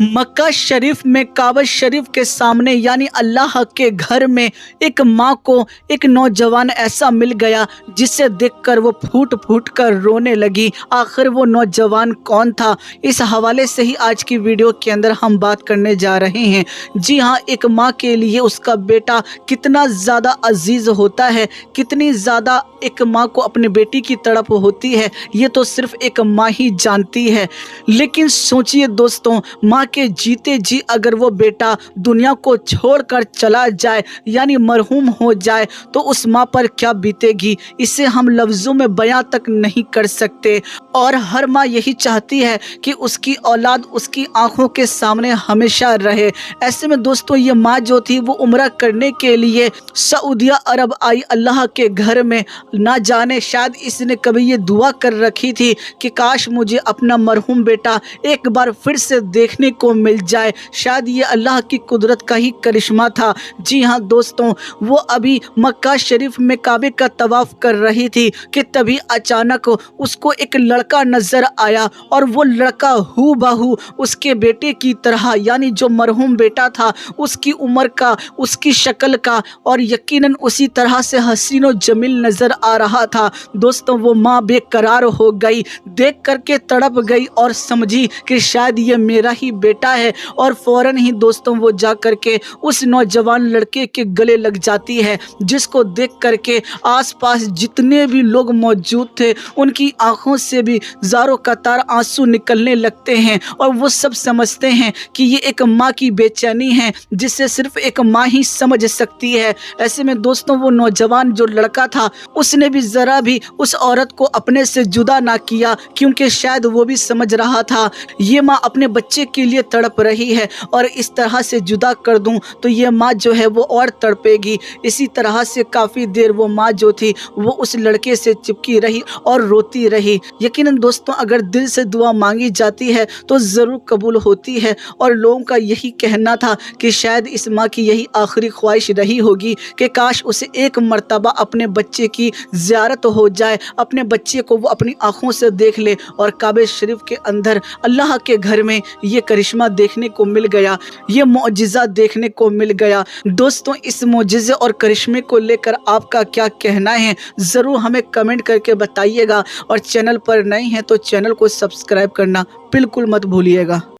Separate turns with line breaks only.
मक्का शरीफ में काबा शरीफ के सामने यानी अल्लाह के घर में एक माँ को एक नौजवान ऐसा मिल गया जिसे देखकर वो फूट फूट कर रोने लगी। आखिर वो नौजवान कौन था, इस हवाले से ही आज की वीडियो के अंदर हम बात करने जा रहे हैं। जी हाँ, एक माँ के लिए उसका बेटा कितना ज़्यादा अजीज होता है, कितनी ज़्यादा एक माँ को अपने बेटी की तड़प होती है, ये तो सिर्फ एक माँ ही जानती है। लेकिन सोचिए दोस्तों, माँ के जीते जी अगर वो बेटा दुनिया को छोड़कर चला जाए यानी मरहूम हो जाए तो उस माँ पर क्या बीतेगी, इसे हम लफ्ज़ों में बयां तक नहीं कर सकते। और हर माँ यही चाहती है कि उसकी औलाद उसकी आंखों के सामने हमेशा रहे। ऐसे में दोस्तों, ये माँ जो थी वो उम्रा करने के लिए सऊदिया अरब आई अल्लाह के घर में। ना जाने शायद इसने कभी ये दुआ कर रखी थी कि काश मुझे अपना मरहूम बेटा एक बार फिर से देखने को मिल जाए। शायद ये अल्लाह की कुदरत का ही करिश्मा था। जी हाँ दोस्तों, वो अभी मक्का शरीफ में काबे का तवाफ कर रही थी कि तभी अचानक उसको एक लड़का नजर आया और वो लड़का हू बहू उसके बेटे की तरह यानी जो मरहूम बेटा था उसकी उम्र का, उसकी शक्ल का और यकीनन उसी तरह से हसीन और जमील नजर आ रहा था। दोस्तों, वो माँ बेकरार हो गई, देख करके तड़प गई और समझी कि शायद ये मेरा ही बेटा है। और फौरन ही दोस्तों वो जा करके उस नौजवान लड़के के गले लग जाती है, जिसको देख करके आसपास जितने भी लोग मौजूद थे उनकी आंखों से भी ज़ारों कतार आंसू निकलने लगते हैं। और वो सब समझते हैं कि ये एक माँ की बेचैनी है जिसे सिर्फ एक माँ ही समझ सकती है। ऐसे में दोस्तों, वो नौजवान जो लड़का था उसने भी ज़रा भी उस औरत को अपने से जुदा ना किया, क्योंकि शायद वो भी समझ रहा था ये माँ अपने बच्चे के लिए तड़प रही है और इस तरह से जुदा कर दूं तो ये माँ जो है वो और तड़पेगी। इसी तरह से काफ़ी देर वो माँ जो थी वो उस लड़के से चिपकी रही और रोती रही। यकीनन दोस्तों, अगर दिल से दुआ मांगी जाती है तो ज़रूर कबूल होती है। और लोगों का यही कहना था कि शायद इस माँ की यही आखिरी ख्वाहिश रही होगी कि काश उसे एक मर्तबा अपने बच्चे की ज़ियारत हो जाए, अपने बच्चे को वो अपनी आँखों से देख ले। और काबे शरीफ के अंदर अल्लाह के घर में ये करिश्मा देखने को मिल गया, ये मौजिज़ा देखने को मिल गया। दोस्तों, इस मौजिज़े और करिश्मे को लेकर आपका क्या कहना है, ज़रूर हमें कमेंट करके बताइएगा। और चैनल पर नए हैं तो चैनल को सब्सक्राइब करना बिल्कुल मत भूलिएगा।